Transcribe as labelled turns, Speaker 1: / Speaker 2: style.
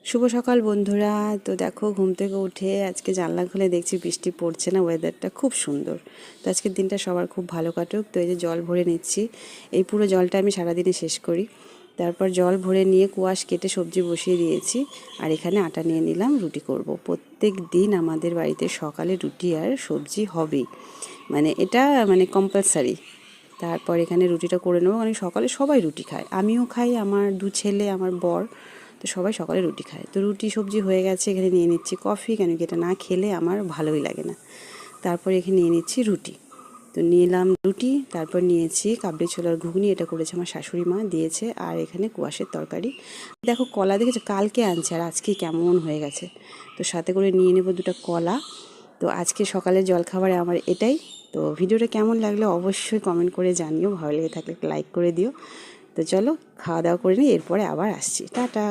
Speaker 1: শুভ সকাল বন্ধুরা। তো দেখো, ঘুম থেকে উঠে আজকে জানলা খুলে দেখছি বৃষ্টি পড়ছে না, ওয়েদারটা খুব সুন্দর। তো আজকের দিনটা সবার খুব ভালো কাটুক। তো এই যে জল ভরে নিচ্ছি, এই পুরো জলটা আমি সারাদিনে শেষ করি। তারপর জল ভরে নিয়ে কুয়াশ কেটে সবজি বসিয়ে দিয়েছি, আর এখানে আটা নিয়ে নিলাম, রুটি করব। প্রত্যেক দিন আমাদের বাড়িতে সকালে রুটি আর সবজি হবেই, মানে এটা মানে কম্পালসারি। তারপর এখানে রুটিটা করে নেবো, কারণ সকালে সবাই রুটি খায়, আমিও খাই, আমার দু ছেলে, আমার বর, তো সবাই সকালে রুটি খায়। তো রুটি সবজি হয়ে গেছে, এখানে নিয়ে নিচ্ছি কফি, কেন কি এটা না খেলে আমার ভালোই লাগে না। তারপর এখানে নিয়ে নিচ্ছি রুটি। তো নিলাম রুটি, তারপর নিয়েছি কাবলি ছোলার ঘুগনি, এটা করেছে আমার শাশুড়ি মা দিয়েছে, আর এখানে কুয়াশের তরকারি। দেখো কলা দেখেছো, কালকে আনছে আর আজকে কেমন হয়ে গেছে। তো সাথে করে নিয়ে নেব দুটো কলা। তো আজকে সকালের জলখাবারে আমার এটাই। তো ভিডিওটা কেমন লাগলো অবশ্যই কমেন্ট করে জানিও, ভালো লেগে থাকলে লাইক করে দিও। তো চলো খাওয়া দাওয়া করে নিই, এরপরে আবার আসছি, টাটা।